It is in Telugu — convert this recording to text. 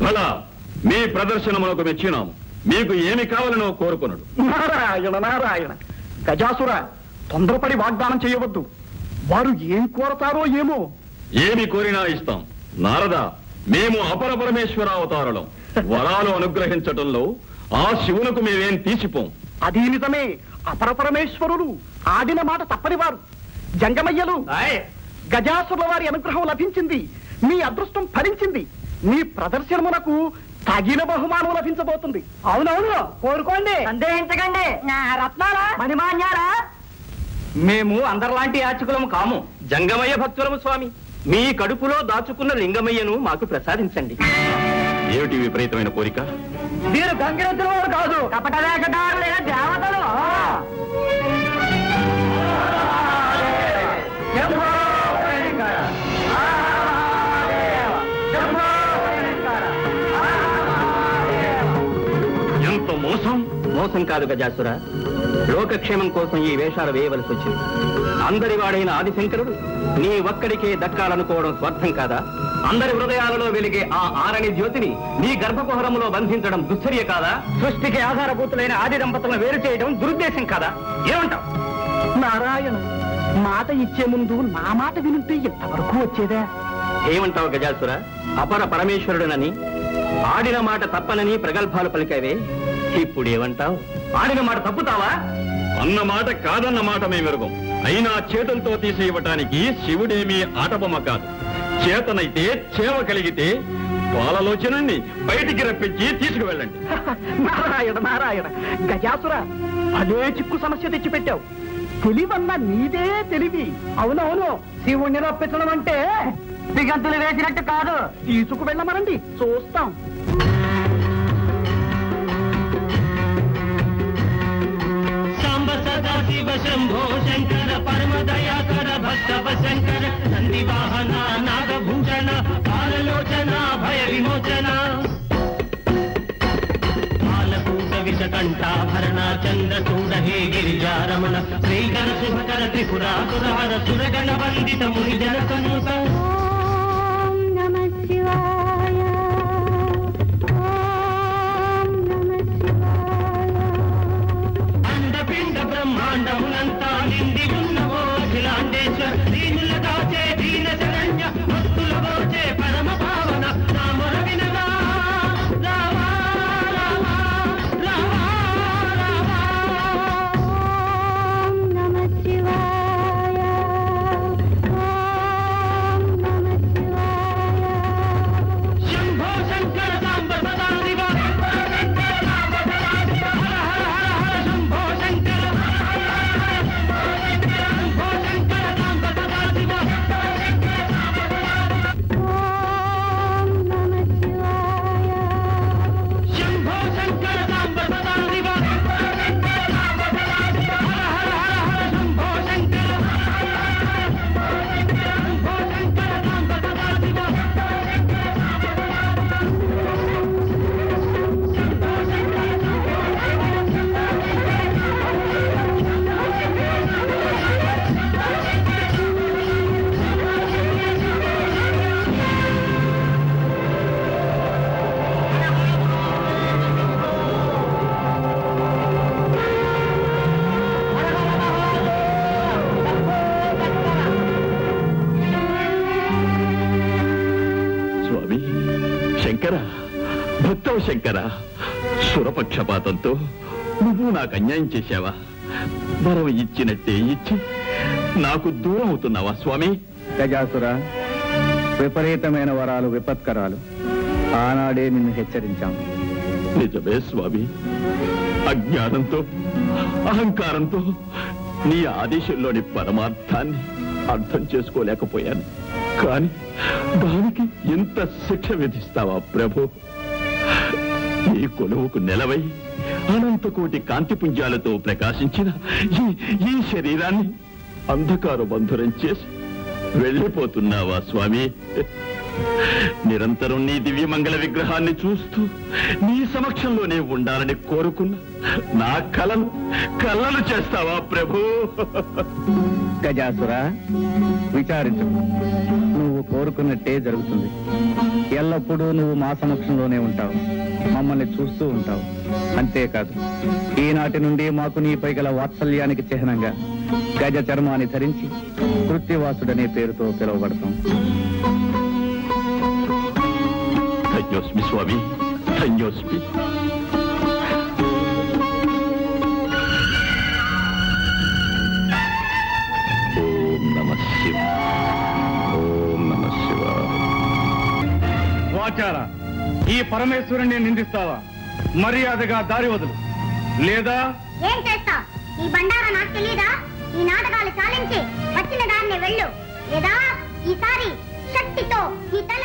బలా మీ ప్రదర్శనములకు మెచ్చినాము. మీకు ఏమి కావాలనో కోరుకున్నాడు. నారాయణ నారాయణ. గజాసుర, తొందరపడి వాగ్దానం చేయవద్దు. వారు ఏం కోరతారో ఏమో. ఏమి కోరినా ఇస్తాం. నారద, మేము అపర పరమేశ్వర అవతారులం. వరాలు అనుగ్రహించటంలో ఆ శివునకు మేమేం తీసిపోం. అది నిజమే. అపరపరమేశ్వరులు ఆడిన మాట తప్పని వారు. జంగమయ్యలు, గజాసుల వారి అనుగ్రహం లభించింది. మీ అదృష్టం ఫలించింది. మీ ప్రదర్శనమునకు తగిన బహుమానం లభించబోతుంది. అవునవును, కోరుకోండి, సందేహించకండి. రత్నాలా మణిమాన్యాలా? మేము అందరిలాంటి యాచకులము కాము, జంగమయ్య భక్తులము స్వామి. మీ కడుపులో దాచుకున్న లింగమయ్యను మాకు ప్రసాదించండి. ఏమిటి విపరీతమైన కోరిక? మీరు గంగిరెద్దుల వారు కాదు, కపట వేషధారులైన దేవతలు. ఎంత మోసం! మోసం కాదు గజాసుర, లోకక్షేమం కోసం ఈ వేషాలు వేయవలసి వచ్చింది. అందరి వాడైన ఆదిశంకరుడు నీ ఒక్కడికే దక్కాలనుకోవడం స్వార్థం కాదా? అందరి హృదయాలలో వెలిగే ఆ ఆరణి జ్యోతిని నీ గర్భకుహరంలో బంధించడం దుశ్చర్య కాదా? సృష్టికి ఆధారభూతులైన ఆది దంపతులను వేరు చేయడం దురుద్దేశం కాదా? ఏమంటావు? నారాయణ, మాట ఇచ్చే ముందు నా మాట వినుంటే ఎంతవరకు వచ్చేదా? ఏమంటావు గజాసుర? అపర పరమేశ్వరుడనని, ఆడిన మాట తప్పనని ప్రగల్భాలు పలికావే, ఇప్పుడేమంటావు? ఆడిన మాట తప్పుతావా? అన్న మాట కాదన్న మాట మేమెరుగం. అయినా చేతులతో తీసేయటానికి శివుడేమీ ఆటబొమ్మ కాదు. చేతనైతే చేవ కలిగితే పాలలోచనని బయటికి రప్పించి తీసుకువెళ్ళండి. నారాయణ నారాయణ. గజాసుర, అదే చిక్కు సమస్య తెచ్చిపెట్టావు. తెలివన్నా నీదే తెలివి. అవునవును, శివుణ్ణి రప్పించడం అంటే దిగంతులు వేసినట్టు కాదు. తీసుకువెళ్ళమనండి, చూస్తాం. శివ శంభో శంకర పరమ దయాకర భక్తవ శంకర నంది వాహన నాగభూషణ కాలలోచన భయ విమోచన కాలకూట విషకంఠాభరణ చంద్రచూడ హే గిరిజారమణ శ్రీకర శుభకర త్రిపురాసురహర సురగణ వందిత మునిజన సన్ముఖ. బ్రహ్మాండమునంతా నిండి ఉన్నవో అఖిలాండేశ్వర దీనుల దాచే దీన శరణ్య భక్తుల గోచే పరమ భావన రామర వినవా రావా రావా రావా రావా. ఓం నమః శివాయ ఓం నమః శివాయ. శంభో శంకర సాంబ సదా శివ శంభో శంకర భక్తవ శంకర, సురపక్షపాతంతో నువ్వు నాకు అన్యాయం చేశావా? వరం ఇచ్చినట్టే ఇచ్చి నాకు దూరం అవుతున్నావా స్వామి? గజాసుర, విపరీతమైన వరాలు విపత్కరాలు. ఆనాడే నిన్ను హెచ్చరించాం. నిజమే స్వామి, అజ్ఞానంతో అహంకారంతో నీ ఆదేశంలోని పరమార్థాన్ని అర్థం చేసుకోలేకపోయాను. కానీ దానికి ఇంత శిక్ష విధిస్తావా ప్రభు? ఈ కొలువుకు నెలవై అనంతకోటి కాంతిపుంజాలతో ప్రకాశించిన ఈ శరీరాన్ని అంధకార బంధురం చేసి వెళ్ళిపోతున్నావా స్వామి? నిరంతరం నీ దివ్యమంగళ విగ్రహాన్ని చూస్తూ నీ సమక్షంలోనే ఉండాలని కోరుకున్న నా కలలు చేస్తావా ప్రభు? గజాసుర, విచారించు. నువ్వు నువ్వు కోరుకున్నట్టే జరుగుతుంది. ఎల్లప్పుడూ నువ్వు మా సమక్షంలోనే ఉంటావు, మమ్మల్ని చూస్తూ ఉంటావు. అంతేకాదు, ఈనాటి నుండి మాకు నీపై గల వాత్సల్యానికి చిహ్నంగా గజ చర్మాన్ని ధరించి కృత్యవాసుడనే పేరుతో పిలువబడతాం. ధన్యోస్మి స్వామి, ధన్యోస్మి. ఓం నమః శివాయ, ఓం నమః శివాయ. వాచారా, ఈ పరమేశ్వరుణ్ణి నిందిస్తావా? మర్యాదగా దారి వదులు, లేదా ఏం చేస్తా? ఈ బండారా నాకు తెలీదా? ఈ నాటకాలు చాలించి వచ్చిన దాన్ని వెళ్ళు, లేదా ఈసారి శక్తితో ఈ తల